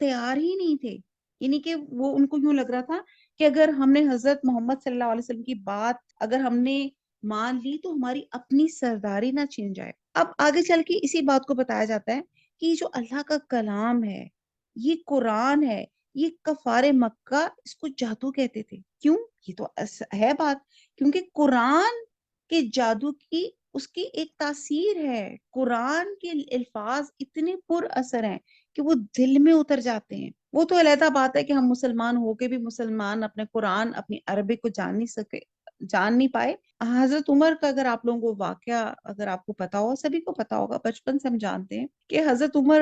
تیار ہی نہیں تھے. یعنی کہ وہ ان کو یوں لگ رہا تھا کہ اگر ہم نے حضرت محمد صلی اللہ علیہ وسلم کی بات اگر ہم نے مان لی تو ہماری اپنی سرداری نہ چھن جائے. اب آگے چل کے اسی بات کو بتایا جاتا ہے کہ یہ جو اللہ کا کلام ہے، یہ قرآن ہے، یہ کفار مکہ اس کو جادو کہتے تھے. کیوں؟ یہ تو ہے بات، کیونکہ قرآن کے جادو کی اس کی ایک تاثیر ہے. قرآن کے الفاظ اتنے پر اثر ہیں کہ وہ دل میں اتر جاتے ہیں. وہ تو علیحدہ بات ہے کہ ہم مسلمان ہو کے بھی مسلمان اپنے قرآن اپنی عربی کو جان نہیں پائے. حضرت عمر کا اگر آپ لوگوں کو واقعہ اگر آپ کو پتا ہو، سبھی کو پتا ہوگا، بچپن سے ہم جانتے ہیں کہ حضرت عمر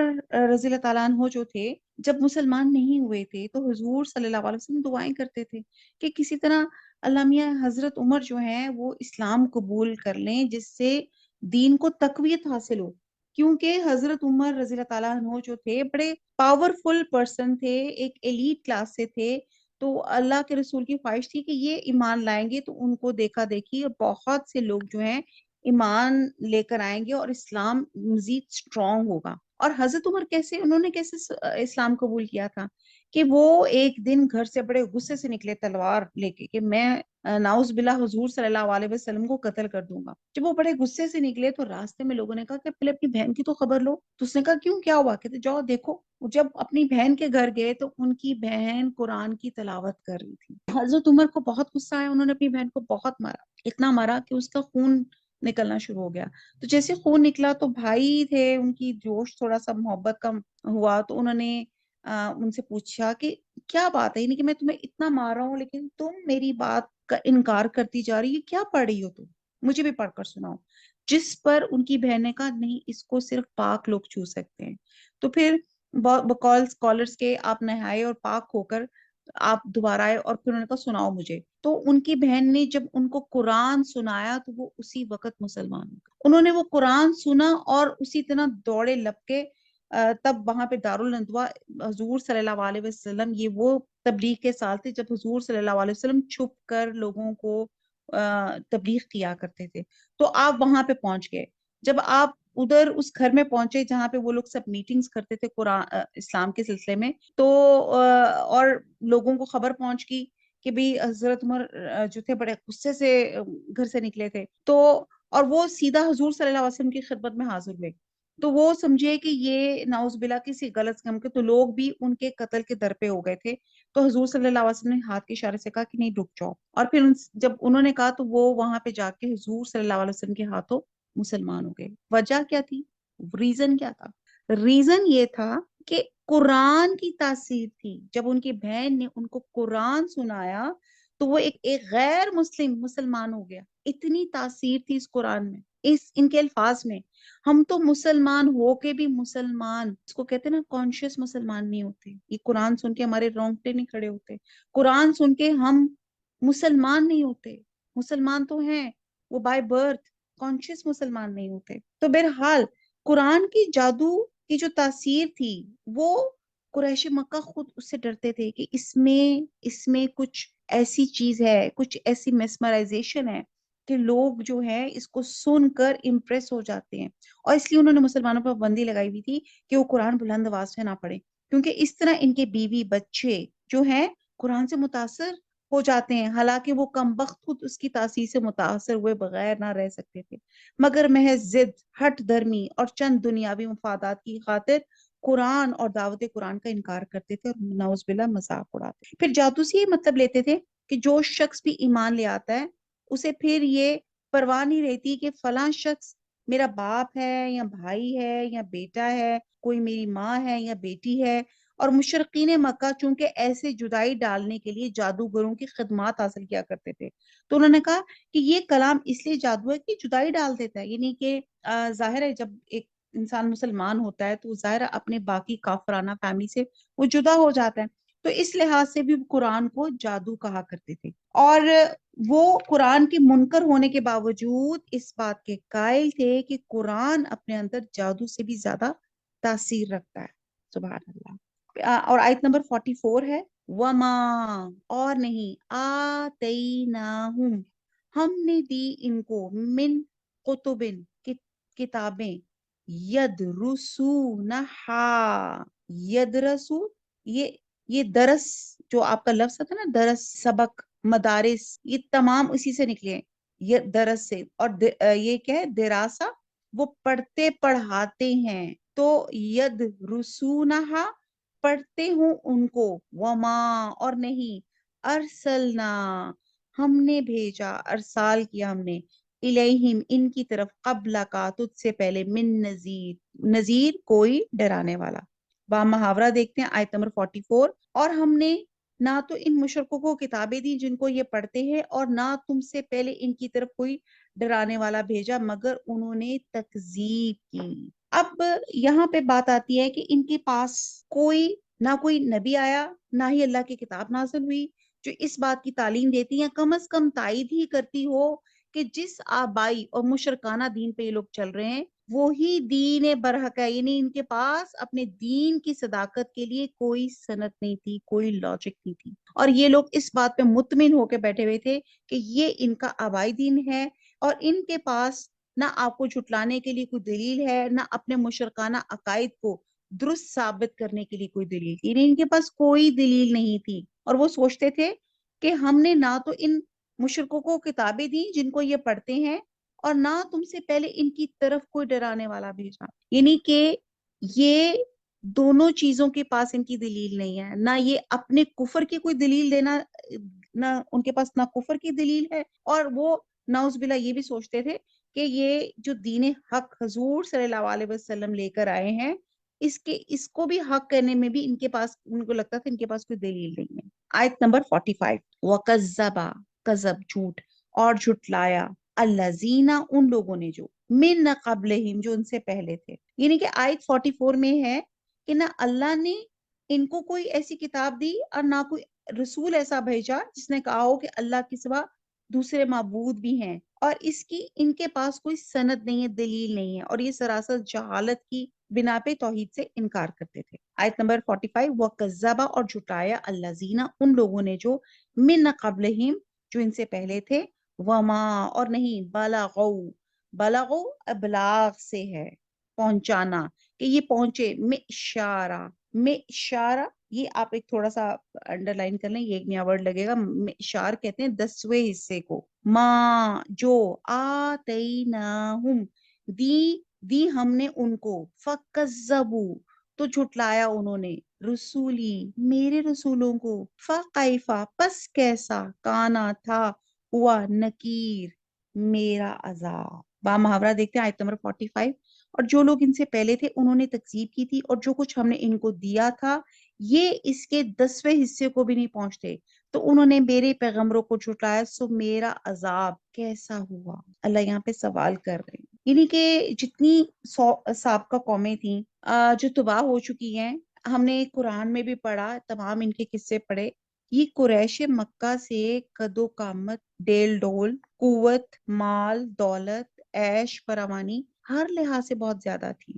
رضی اللہ تعالیٰ عنہ جو تھے، جب مسلمان نہیں ہوئے تھے تو حضور صلی اللہ علیہ وسلم دعائیں کرتے تھے کہ کسی طرح اللہ میاں حضرت عمر جو ہیں وہ اسلام قبول کر لیں، جس سے دین کو تقویت حاصل ہو. کیونکہ حضرت عمر رضی اللہ تعالیٰ عنہ جو تھے بڑے پاورفل پرسن تھے، ایک ایلیٹ کلاس سے تھے. تو اللہ کے رسول کی خواہش تھی کہ یہ ایمان لائیں گے تو ان کو دیکھا دیکھی اور بہت سے لوگ جو ہیں ایمان لے کر آئیں گے اور اسلام مزید اسٹرانگ ہوگا. اور حضرت عمر انہوں نے کیسے اسلام قبول کیا تھا کہ وہ ایک دن گھر سے بڑے غصے سے نکلے تلوار لے کے کہ میں ناؤز باللہ حضور صلی اللہ علیہ وسلم کو قتل کر دوں گا. جب وہ بڑے غصے سے نکلے تو راستے میں لوگوں نے کہا کہ پہلے اپنی بہن کی تو خبر لو. تو اس نے کہا کیوں، کیا ہوا؟ کہتے جاؤ دیکھو. جب اپنی بہن کے گھر گئے تو ان کی بہن قرآن کی تلاوت کر رہی تھی. حضرت عمر کو بہت غصہ آیا، انہوں نے اپنی بہن کو بہت مارا، اتنا مارا کہ اس کا خون نکلنا شروع ہو گیا. تو جیسے خون نکلا تو بھائی تھے ان کی جوش تھوڑا سا محبت کم ہوا، تو انہوں نے ان سے پوچھا کہ کیا بات ہے، یعنی کہ میں تمہیں اتنا مار رہا ہوں لیکن تم میری بات کا انکار کرتی جا رہی ہے، کیا پڑھ رہی ہو تم، مجھے بھی پڑھ کر سناؤ. جس پر ان کی بہن نے کہا نہیں، اس کو صرف پاک لوگ چھو سکتے ہیں. تو پھر بقول اسکالرس کے آپ نہائے اور پاک ہو کر آپ دوبارہ آئے اور پھر انہوں نے کہا سناؤ مجھے. تو ان کی بہن نے جب ان کو قرآن سنایا تو وہ اسی وقت مسلمان ہو گئے. انہوں نے وہ قرآن سنا اور اسی طرح دوڑے لپکے. تب وہاں پہ دارالندوا حضور صلی اللہ علیہ وسلم، یہ وہ تبلیغ کے سال تھے جب حضور صلی اللہ علیہ وسلم چھپ کر لوگوں کو تبلیغ کیا کرتے تھے. تو آپ وہاں پہ پہنچ گئے. جب آپ ادھر اس گھر میں پہنچے جہاں پہ وہ لوگ سب میٹنگز کرتے تھے قرآن اسلام کے سلسلے میں، تو اور لوگوں کو خبر پہنچ گئی کہ بھی حضرت عمر جو تھے بڑے غصے سے گھر سے نکلے تھے، تو اور وہ سیدھا حضور صلی اللہ علیہ وسلم کی خدمت میں حاضر ہوئے. تو وہ سمجھے کہ یہ نعوذ باللہ کسی غلط کام کے، تو لوگ بھی ان کے قتل کے در پہ ہو گئے تھے. تو حضور صلی اللہ علیہ وسلم نے ہاتھ کے اشارے سے کہا کہ نہیں رک جاؤ. اور پھر جب انہوں نے کہا تو وہ وہاں پہ جا کے حضور صلی اللہ علیہ وسلم کے ہاتھوں مسلمان ہو گئے. وجہ کیا تھی؟ ریزن کیا تھا؟ ریزن یہ تھا کہ قرآن کی تاثیر تھی. جب ان کی بہن نے ان کو قرآن سنایا تو وہ ایک غیر مسلمان ہو گیا. اتنی تاثیر تھی اس قرآن میں، ان کے الفاظ میں. ہم تو مسلمان ہو کے بھی مسلمان، اس کو کہتے ہیں نا کانشیس مسلمان نہیں ہوتے. یہ قرآن سن کے ہمارے رونگٹے نہیں کھڑے ہوتے. قرآن سن کے ہم مسلمان نہیں ہوتے. مسلمان تو ہیں وہ بائی برتھ، کانشیس مسلمان نہیں ہوتے. تو بہرحال قرآن کی جادو کی جو تاثیر تھی وہ قریش مکہ خود اس سے ڈرتے تھے کہ اس میں کچھ ایسی چیز ہے، کچھ ایسی میسمرائزیشن ہے کہ لوگ جو ہیں اس کو سن کر امپریس ہو جاتے ہیں. اور اس لیے انہوں نے مسلمانوں پر پابندی لگائی ہوئی تھی کہ وہ قرآن بلند آواز سے نہ پڑھیں، کیونکہ اس طرح ان کے بیوی بچے جو ہیں قرآن سے متاثر ہو جاتے ہیں. حالانکہ وہ کم بخت خود اس کی تاثیر سے متاثر ہوئے بغیر نہ رہ سکتے تھے، مگر محض ضد، ہٹ درمی اور چند دنیاوی مفادات کی خاطر قرآن اور دعوت قرآن کا انکار کرتے تھے اور نعوذ باللہ مذاق اڑاتے. پھر جادو سے یہ مطلب لیتے تھے کہ جو شخص بھی ایمان لے آتا ہے اسے پھر یہ پرواہ نہیں رہتی کہ فلاں شخص میرا باپ ہے یا بھائی ہے یا بیٹا ہے، کوئی میری ماں ہے یا بیٹی ہے. اور مشرقین مکہ چونکہ ایسے جدائی ڈالنے کے لیے جادوگروں کی خدمات حاصل کیا کرتے تھے، تو انہوں نے کہا کہ یہ کلام اس لیے جادو ہے کہ جدائی ڈال دیتا ہے. یعنی کہ ظاہر ہے جب ایک انسان مسلمان ہوتا ہے تو ظاہر ہے اپنے باقی کافرانہ فیملی سے وہ جدا ہو جاتا ہے. تو اس لحاظ سے بھی قرآن کو جادو کہا کرتے تھے. اور وہ قرآن کے منکر ہونے کے باوجود اس بات کے قائل تھے کہ قرآن اپنے اندر جادو سے بھی زیادہ تاثیر رکھتا ہے. سبحان اللہ. اور آیت نمبر 44 ہے وما، اور نہیں، آتیناہم، ہم نے دی ان کو، من قطبن، کتابیں، یدرسونہا، یدرسو یہ درس جو آپ کا لفظ تھا نا، درس، سبق، مدارس، یہ تمام اسی سے نکلے ہیں، یہ درس سے. اور یہ کیا ہے؟ دراسہ، وہ پڑھتے پڑھاتے ہیں. تو ید رسونہا، پڑھتے ہوں ان کو. وما، اور نہیں. ارسلنا، ہم نے بھیجا، ارسال کیا ہم نے. الیہم، ان کی طرف. قبل کا، تجھ سے پہلے. من نذیر، نذیر کوئی ڈرانے والا. با محاورہ دیکھتے ہیں آیت نمبر 44. اور ہم نے نہ تو ان مشرکوں کو کتابیں دی جن کو یہ پڑھتے ہیں، اور نہ تم سے پہلے ان کی طرف کوئی ڈرانے والا بھیجا، مگر انہوں نے تکذیب کی. اب یہاں پہ بات آتی ہے کہ ان کے پاس نہ کوئی نبی آیا، نہ ہی اللہ کی کتاب نازل ہوئی جو اس بات کی تعلیم دیتی ہیں، کم از کم تائید ہی کرتی ہو کہ جس آبائی اور مشرکانہ دین پہ یہ لوگ چل رہے ہیں وہی دین برحق ہے. یعنی ان کے پاس اپنے دین کی صداقت کے لیے کوئی سند نہیں تھی، کوئی لاجک نہیں تھی، اور یہ لوگ اس بات پہ مطمئن ہو کے بیٹھے ہوئے تھے کہ یہ ان کا آبائی دین ہے، اور ان کے پاس نہ آپ کو جھٹلانے کے لیے کوئی دلیل ہے، نہ اپنے مشرکانہ عقائد کو درست ثابت کرنے کے لیے کوئی دلیل تھی. یعنی ان کے پاس کوئی دلیل نہیں تھی، اور وہ سوچتے تھے کہ ہم نے نہ تو ان مشرکوں کو کتابیں دی جن کو یہ پڑھتے ہیں، اور نہ تم سے پہلے ان کی طرف کوئی ڈرانے والا بھیجا. یعنی کہ یہ دونوں چیزوں کے پاس ان کی دلیل نہیں ہے. نہ یہ اپنے کفر کی کوئی دلیل دینا، نہ ان کے پاس نہ کفر کی دلیل ہے، اور وہ نعوذ باللہ یہ بھی سوچتے تھے کہ یہ جو دین حق حضور صلی اللہ علیہ وسلم لے کر آئے ہیں، اس کو بھی حق کرنے میں بھی ان کے پاس، ان کو لگتا تھا ان کے پاس کوئی دلیل نہیں ہے. آیت نمبر 45. وَقَذَّبَ، کذب، جھوٹ، اور جھٹلایا. الذین، ان لوگوں نے جو. من قبلہم، جو ان سے پہلے تھے. یعنی کہ آیت 44 میں ہے کہ نہ اللہ نے ان کو کوئی ایسی کتاب دی، اور نہ کوئی رسول ایسا بھیجا جس نے کہا ہو کہ اللہ کے سوا دوسرے معبود بھی ہیں، اور اس کی ان کے پاس کوئی سند نہیں ہے، دلیل نہیں ہے، اور یہ سراسر جہالت کی بنا پہ توحید سے انکار کرتے تھے. آیت نمبر 45. وَقَذَّبَ، اور جھٹایا. الذین، ان لوگوں نے جو. من قبلہم، جو ان سے پہلے تھے. وما، اور نہیں. بلغوا، بلغوا ابلاغ سے ہے، پہنچانا، کہ یہ پہنچے. مشارہ، مشارہ، یہ آپ ایک تھوڑا سا انڈر لائن کر لیں، یہ ایک نیا ورڈ لگے گا. مشار کہتے ہیں 10ویں حصے کو. ما، جو. آتیناہم، دی ہم نے ان کو. فکذبوا، تو جھٹلایا انہوں نے. رسولی، میرے رسولوں کو. فکیفا، پس کیسا. کانا، تھا. ہوا. نکیر، میرا عذاب. با محاورہ دیکھتے ہیں آیت نمبر 45. اور جو لوگ ان سے پہلے تھے انہوں نے تکذیب کی تھی، اور جو کچھ ہم نے ان کو دیا تھا یہ اس کے 10ویں حصے کو بھی نہیں پہنچتے، تو انہوں نے میرے پیغمبروں کو جھٹلایا، سو میرا عذاب کیسا ہوا. اللہ یہاں پہ سوال کر رہے ہیں. یعنی کہ جتنی سابقہ قومیں تھیں جو تباہ ہو چکی ہیں، ہم نے قرآن میں بھی پڑھا، تمام ان کے قصے پڑھے. یہ قریش مکہ سے قد و قامت، ڈیل ڈول، قوت، مال، دولت، عیش فراوانی ہر لحاظ سے بہت زیادہ تھی،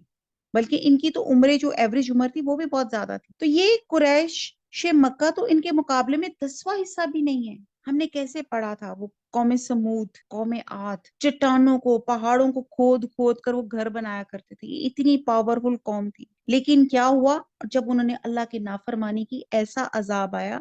بلکہ ان کی تو عمریں، جو ایوریج عمر تھی وہ بھی بہت زیادہ تھی. تو یہ قریش مکہ تو ان کے مقابلے میں 10واں حصہ بھی نہیں ہے. ہم نے کیسے پڑھا تھا وہ قوم سمود، قوم عاد، چٹانوں کو، پہاڑوں کو کھود کھود کر وہ گھر بنایا کرتے تھے. یہ اتنی پاورفل قوم تھی، لیکن کیا ہوا جب انہوں نے اللہ کی نافرمانی کی، ایسا عذاب آیا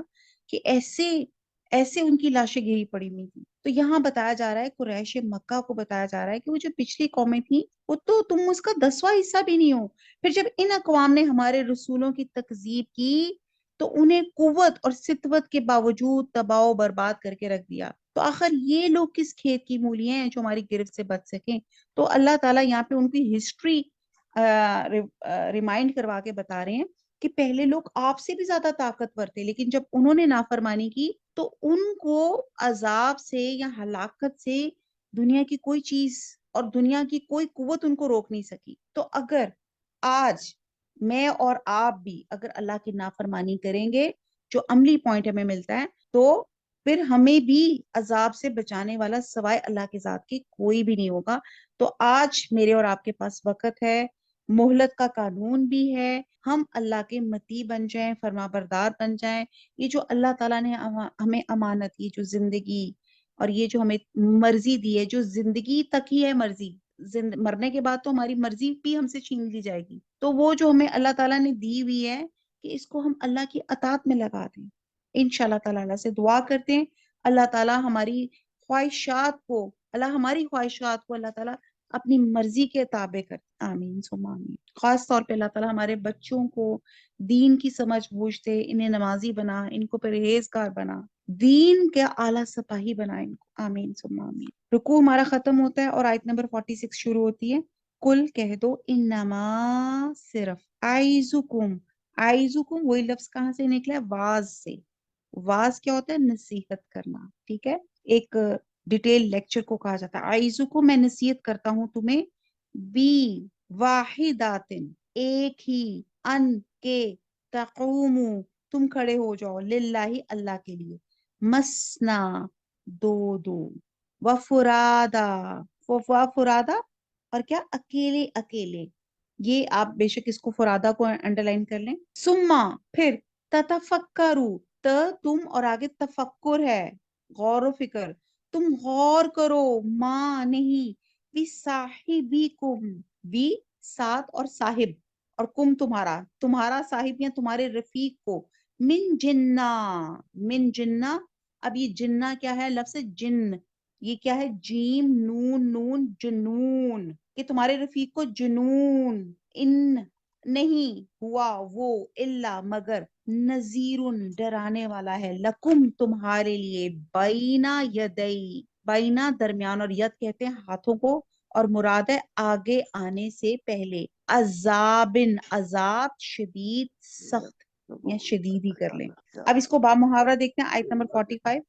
کہ ایسے ان کی لاشیں گری پڑی ہوئی تھی. تو یہاں بتایا جا رہا ہے، قریش مکہ کو بتایا جا رہا ہے کہ وہ جو پچھلی قومیں تھیں وہ تو تم اس کا 10واں حصہ بھی نہیں ہو. پھر جب ان اقوام نے ہمارے رسولوں کی تکذیب کی تو انہیں قوت اور سطوت کے باوجود تباہ و برباد کر کے رکھ دیا. تو آخر یہ لوگ کس کھیت کی مولیاں ہیں جو ہماری گرفت سے بچ سکیں؟ تو اللہ تعالیٰ یہاں پہ ان کی ہسٹری ریمائنڈ کروا کے بتا رہے ہیں کہ پہلے لوگ آپ سے بھی زیادہ طاقتور تھے، لیکن جب انہوں نے نافرمانی کی تو ان کو عذاب سے یا ہلاکت سے دنیا کی کوئی چیز اور دنیا کی کوئی قوت ان کو روک نہیں سکی. تو اگر آج میں اور آپ بھی اگر اللہ کی نافرمانی کریں گے، جو عملی پوائنٹ ہمیں ملتا ہے، تو پھر ہمیں بھی عذاب سے بچانے والا سوائے اللہ کے ذات کے کوئی بھی نہیں ہوگا. تو آج میرے اور آپ کے پاس وقت ہے، مہلت کا قانون بھی ہے، ہم اللہ کے مطیع بن جائیں، فرما بردار بن جائیں. یہ جو اللہ تعالیٰ نے ہمیں امانت، یہ جو زندگی اور یہ جو ہمیں مرضی دی ہے، جو زندگی تک ہی ہے مرضی، مرنے کے بعد تو ہماری مرضی بھی ہم سے چھین لی جائے گی. تو وہ جو ہمیں اللہ تعالیٰ نے دی ہوئی ہے، کہ اس کو ہم اللہ کی اطاعت میں لگا دیں. انشاءاللہ تعالیٰ اللہ سے دعا کرتے ہیں اللہ تعالیٰ ہماری خواہشات کو اللہ تعالیٰ اپنی مرضی کے تابع کر. آمین ثم آمین. خاص طور پہ اللہ تعالیٰ ہمارے بچوں کو دین کی سمجھ بوجھ دے، انہیں نمازی بنا، ان کو پرہیزگار بنا، دین کے اعلیٰ سپاہی بنا ان کو. آمین ثم آمین. رکوع ہمارا ختم ہوتا ہے اور آیت نمبر 46 شروع ہوتی ہے. کل کہہ دو انما صرف آئزکم وہی لفظ کہاں سے نکلا ہے؟ واز سے. واز کیا ہوتا ہے؟ نصیحت کرنا. ٹھیک ہے، ایک ڈیٹیل لیکچر کو کہا جاتا ہے. آئزکم میں نصیحت کرتا ہوں تمہیں، بی واحداتن ایک ہی، ان کے، تقومو تم کھڑے ہو جاؤ، للہ اللہ کے لیے، مسنا دو دو، وفرادا وفرادا اور کیا اکیلے اکیلے. یہ آپ بے شک اس کو فرادا کو انڈر لائن کر لیں. سما پھر، تتفکرو تم اور آگے تفکر ہے، غور و فکر، تم غور کرو، ماں نہیں، بھی صاحبکم، بھی ساتھ اور صاحب، اور کم تمہارا صاحب یا تمہارے رفیق کو، من جنہ. اب یہ جنہ کیا ہے؟ لفظ جن، یہ کیا ہے؟ جیم نون نون، جنون، کہ تمہارے رفیق کو جنون، ان نہیں ہوا وہ، الا مگر، نذیر ڈرانے والا ہے، لکم تمہارے لیے، بینا یدئی، بینا درمیان، اور ید کہتے ہیں ہاتھوں کو، اور مراد ہے آگے آنے سے پہلے، عذابن عذاب، شدید سخت، یا شدید ہی کر لیں. اب اس کو با محاورہ دیکھتے ہیں آیت نمبر 45.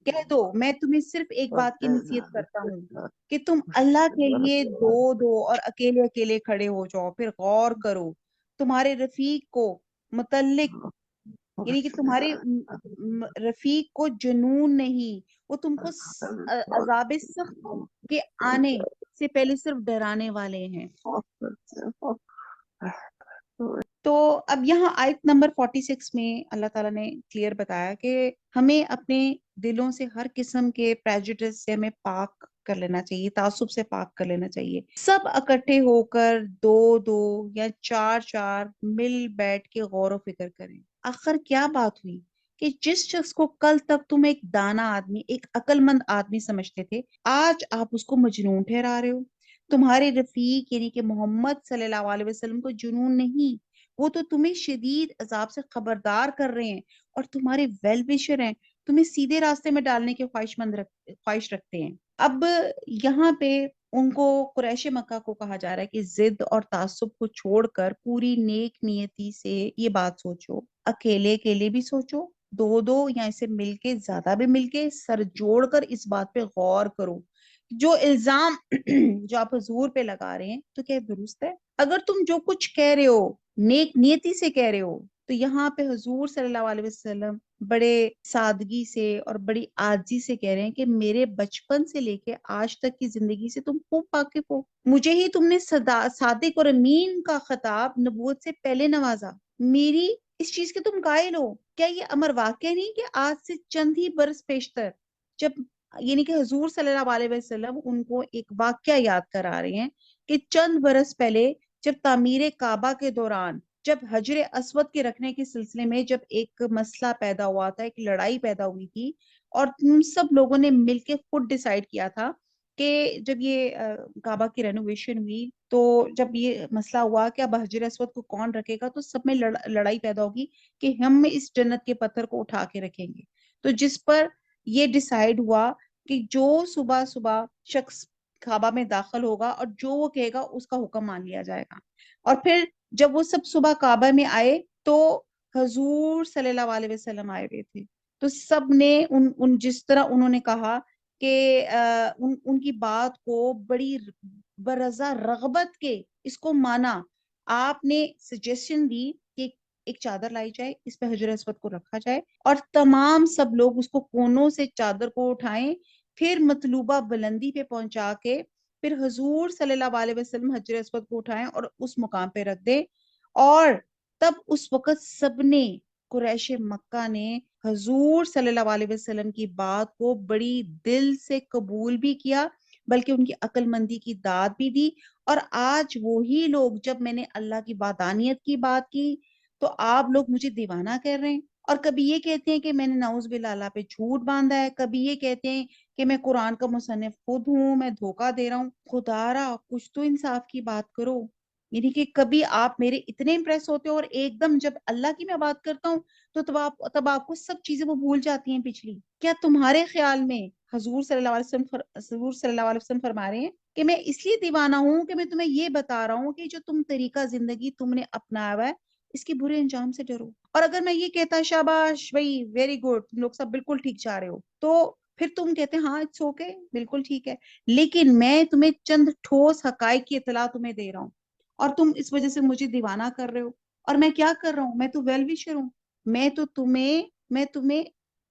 کہہ دو میں تمہیں صرف ایک بات کی نصیحت کرتا ہوں کہ تم اللہ کے لیے دو دو اور اکیلے اکیلے کھڑے ہو جاؤ، پھر غور کرو تمہارے رفیق کو متعلق، یعنی کہ تمہارے رفیق کو جنون نہیں، وہ تم کو عذاب سخت کے آنے سے پہلے صرف ڈرانے والے ہیں. تو اب یہاں آیت نمبر 46 میں اللہ تعالیٰ نے کلیئر بتایا کہ ہمیں اپنے دلوں سے ہر قسم کے پریجوڈس سے ہمیں پاک کر لینا چاہیے، تعصب سے پاک کر لینا چاہیے. سب اکٹھے ہو کر دو دو یا چار چار مل بیٹھ کے غور و فکر کریں. آخر کیا بات ہوئی کہ جس شخص کو کل تک تم ایک دانا آدمی، ایک عقل مند آدمی سمجھتے تھے، آج آپ اس کو مجنون ٹھہرا رہے ہو. تمہارے رفیق یعنی کہ محمد صلی اللہ علیہ وسلم کو جنون نہیں، وہ تو تمہیں شدید عذاب سے خبردار کر رہے ہیں اور تمہارے ویل وشر ہیں، تمہیں سیدھے راستے میں ڈالنے کے خواہش رکھتے ہیں. اب یہاں پہ ان کو، قریش مکہ کو کہا جا رہا ہے کہ ضد اور تعصب کو چھوڑ کر پوری نیک نیتی سے یہ بات سوچو، اکیلے اکیلے بھی سوچو، دو دو یا اسے مل کے، زیادہ بھی مل کے، سر جوڑ کر اس بات پہ غور کرو. جو الزام جو آپ حضور پہ لگا رہے ہیں تو کیا درست ہے؟ اگر تم جو کچھ کہہ رہے ہو نیک نیتی سے کہہ رہے ہو، تو یہاں پہ حضور صلی اللہ علیہ وسلم بڑے سادگی سے اور بڑی عاجزی سے کہہ رہے ہیں کہ میرے بچپن سے لے کے آج تک کی زندگی سے تم خوب واقف ہو، مجھے ہی تم نے صادق اور امین کا خطاب نبوت سے پہلے نوازا، میری اس چیز کے تم قائل ہو. کیا یہ امر واقع نہیں کہ آج سے چند ہی برس پیشتر، جب یعنی کہ حضور صلی اللہ علیہ وسلم ان کو ایک واقعہ یاد کرا رہے ہیں کہ چند برس پہلے جب تعمیر کعبہ کے دوران، جب حجر اسود کے رکھنے کے سلسلے میں جب ایک مسئلہ پیدا ہوا تھا، ایک لڑائی پیدا ہوئی تھی، اور تم سب لوگوں نے مل کے خود ڈیسائیڈ کیا تھا کہ جب یہ کعبہ کی رینوویشن ہوئی تو جب یہ مسئلہ ہوا کہ اب حجر اسود کو کون رکھے گا، تو سب میں لڑائی پیدا ہوگی کہ ہم اس جنت کے پتھر کو اٹھا کے رکھیں گے. تو جس پر یہ ڈیسائیڈ ہوا کہ جو صبح صبح شخص کعبہ میں داخل ہوگا اور جو وہ کہے گا اس کا حکم مان لیا جائے گا. اور پھر جب وہ سب صبح کعبہ میں آئے تو حضور صلی اللہ علیہ وسلم آئے ہوئے تھے، تو سب نے ان جس طرح انہوں نے کہا کہ ان کی بات کو بڑی برضا رغبت کے اس کو مانا. آپ نے سجیشن دی کہ ایک چادر لائی جائے، اس پہ حجر اسود کو رکھا جائے، اور تمام سب لوگ اس کو کونوں سے چادر کو اٹھائیں، پھر مطلوبہ بلندی پہ پہنچا کے پھر حضور صلی اللہ علیہ وسلم حجر اسود کو اٹھائیں اور اس مقام پہ رکھ دیں. اور تب اس وقت سب نے، قریش مکہ نے حضور صلی اللہ علیہ وسلم کی بات کو بڑی دل سے قبول بھی کیا، بلکہ ان کی عقل مندی کی داد بھی دی، اور آج وہی لوگ، جب میں نے اللہ کی وحدانیت کی بات کی تو آپ لوگ مجھے دیوانہ کہہ رہے ہیں، اور کبھی یہ کہتے ہیں کہ میں نے نعوذ باللہ اللہ پہ جھوٹ باندھا ہے، کبھی یہ کہتے ہیں کہ میں قرآن کا مصنف خود ہوں، میں دھوکہ دے رہا ہوں۔ خدا را کچھ تو انصاف کی بات کرو، یعنی کہ کبھی آپ میرے اتنے امپریس ہوتے ہو اور ایک دم جب اللہ کی میں بات کرتا ہوں تو تب آپ کو سب چیزیں وہ بھول جاتی ہیں پچھلی۔ کیا تمہارے خیال میں حضور صلی اللہ علیہ وسلم حضور صلی اللہ علیہ وسلم فرما رہے ہیں کہ میں اس لیے دیوانہ ہوں کہ میں تمہیں یہ بتا رہا ہوں کہ جو تم طریقہ زندگی تم نے اپنایا ہوا ہے اس کے برے انجام سے ڈرو؟ اور اگر میں یہ کہتا شاباش بھائی ویری گڈ، تم لوگ سب بالکل ٹھیک جا رہے ہو، تو پھر تم کہتے ہیں ہاں اٹس اوکے بالکل ٹھیک ہے، لیکن میں تمہیں چند ٹھوس حقائق کی اطلاع تمہیں دے رہا ہوں اور تم اس وجہ سے مجھے دیوانہ کر رہے ہو۔ اور میں کیا کر رہا ہوں؟ میں تو ویل وشر ہوں، میں تمہیں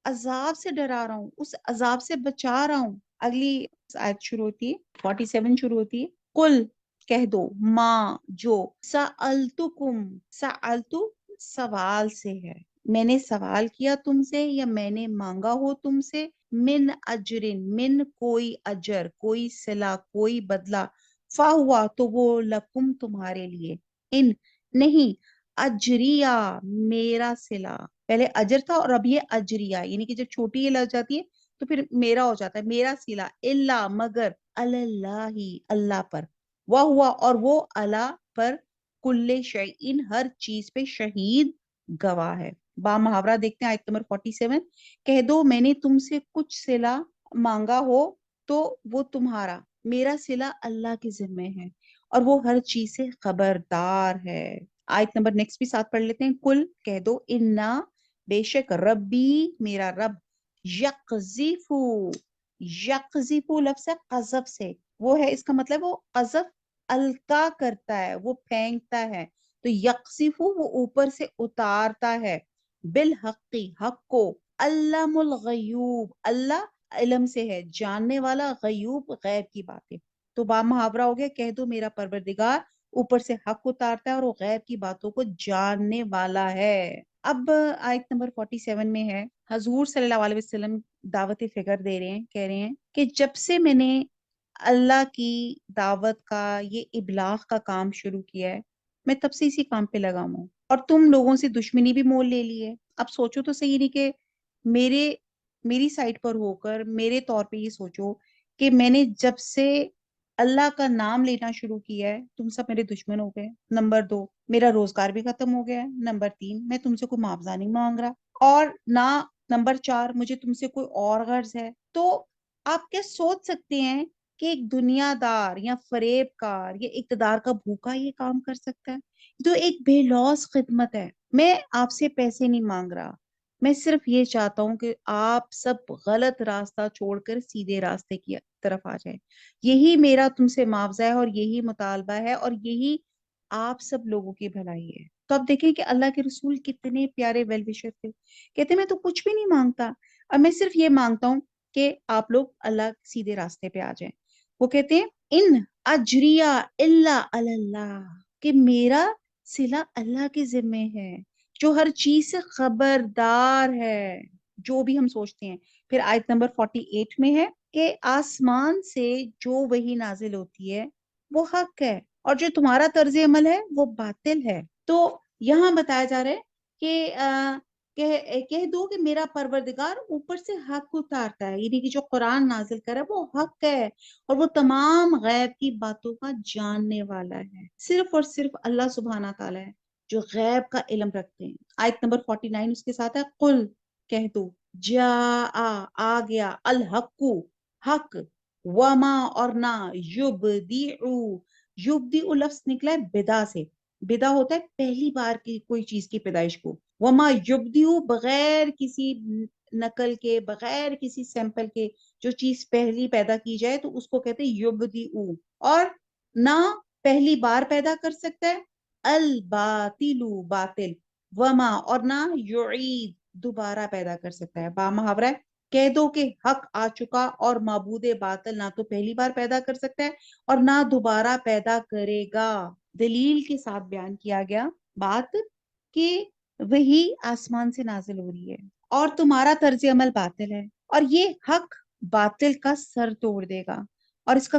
عذاب سے ڈرا رہا ہوں، اس عذاب سے بچا رہا ہوں۔ اگلی آیت شروع ہوتی ہے، 47 شروع ہوتی ہے، قل کہہ دو، ماں جو، سألتکم، سألتو سوال سے ہے، میں نے سوال کیا تم سے یا میں نے مانگا ہو تم سے، من اجرن، من کوئی اجر، کوئی صلہ، کوئی بدلہ، فہوا تو وہ لکم تمہارے لیے، ان نہیں، اجریہ میرا صلہ، پہلے اجر تھا اور اب یہ اجریہ، یعنی کہ جب چھوٹی یہ لگ جاتی ہے تو پھر میرا ہو جاتا ہے، میرا صلہ، اللہ مگر، اللہ اللہ پر، وہ ہوا اور وہ اللہ پر، کل شیء ہر چیز پہ، شہید گواہ ہے۔ با محاورہ دیکھتے ہیں آیت نمبر 47، کہہ دو میں نے تم سے کچھ صلہ مانگا ہو تو وہ تمہارا، میرا صلہ اللہ کے ذمے ہے اور وہ ہر چیز سے خبردار ہے۔ آیت نمبر نیکسٹ بھی ساتھ پڑھ لیتے ہیں، کل کہہ دو، انا بے شک، ربی میرا رب، یقذفو، یقذفو لفظ ہے قذف سے، وہ ہے اس کا مطلب وہ قذف القا کرتا ہے، وہ پھینکتا ہے، تو یقذفو وہ اوپر سے اتارتا ہے، بالحقی حق کو، علم الغیوب اللہ علم سے ہے، جاننے والا، غیوب غیب کی باتیں، تو با محاورہ ہو گیا، کہہ دو میرا پروردگار اوپر سے حق اتارتا ہے اور وہ غیب کی باتوں کو جاننے والا ہے۔ اب آیت نمبر 47 میں ہے، حضور صلی اللہ علیہ وسلم دعوت فکر دے رہے ہیں، کہہ رہے ہیں کہ جب سے میں نے اللہ کی دعوت کا یہ ابلاغ کا کام شروع کیا ہے، میں تب سے اسی کام پہ لگا ہوں اور تم لوگوں سے دشمنی بھی مول لے لی ہے۔ اب سوچو تو صحیح نہیں کہ میرے میری سائٹ پر ہو کر میرے طور پہ یہ سوچو کہ میں نے جب سے اللہ کا نام لینا شروع کیا ہے تم سب میرے دشمن ہو گئے۔ نمبر 2، میرا روزگار بھی ختم ہو گیا ہے۔ نمبر 3، میں تم سے کوئی معاوضہ نہیں مانگ رہا، اور نہ نمبر 4، مجھے تم سے کوئی اور غرض ہے۔ تو آپ کیا سوچ سکتے ہیں کہ ایک دنیا دار یا فریب کار یا اقتدار کا بھوکا یہ کام کر سکتا ہے؟ تو ایک بے لوث خدمت ہے۔ میں آپ سے پیسے نہیں مانگ رہا، میں صرف یہ چاہتا ہوں کہ آپ سب غلط راستہ چھوڑ کر سیدھے راستے کی طرف آ جائیں، یہی میرا تم سے معاوضہ ہے اور یہی مطالبہ ہے اور یہی آپ سب لوگوں کی بھلائی ہے۔ تو اب دیکھیں کہ اللہ کے رسول کتنے پیارے ویل وشر تھے، کہتے میں تو کچھ بھی نہیں مانگتا، اور میں صرف یہ مانگتا ہوں کہ آپ لوگ اللہ سیدھے راستے پہ آ جائیں۔ وہ کہتے ہیں ان اجریہ الا علی اللہ، کہ میرا صلہ اللہ کے ذمے ہے جو ہر چیز سے خبردار ہے، جو بھی ہم سوچتے ہیں۔ پھر آیت نمبر 48 میں ہے کہ آسمان سے جو وحی نازل ہوتی ہے وہ حق ہے اور جو تمہارا طرز عمل ہے وہ باطل ہے۔ تو یہاں بتایا جا رہا ہے کہ کہہ دو کہ میرا پروردگار اوپر سے حق اتارتا ہے، یعنی کہ جو قرآن نازل کرا ہے وہ حق ہے اور وہ تمام غیب کی باتوں کا جاننے والا ہے۔ صرف اور صرف اللہ سبحانہ تعالیٰ ہے جو غیب کا علم رکھتے ہیں۔ آیت نمبر 49 اس کے ساتھ ہے، قل کہہ دو، آ گیا، الحق حق، وما اور نہ، یبدیعو لفظ نکلا ہے بدا سے، بدا ہوتا ہے پہلی بار کی کوئی چیز کی پیدائش کو، وما یبدیعو بغیر کسی نقل کے، بغیر کسی سیمپل کے، جو چیز پہلی پیدا کی جائے تو اس کو کہتے ہیں یبدیعو، اور نہ پہلی بار پیدا کر سکتا ہے، الباطل باطل، وما اور نہ یعید دوبارہ پیدا کر سکتا ہے۔ با محاورہ ہے، کہہ دو کہ حق آ چکا اور معبود باطل نہ تو پہلی بار پیدا کر سکتا ہے اور نہ دوبارہ پیدا کرے گا۔ دلیل کے ساتھ بیان کیا گیا بات کہ وہی آسمان سے نازل ہو رہی ہے اور تمہارا طرز عمل باطل ہے اور یہ حق باطل کا سر توڑ دے گا۔ اور اس کا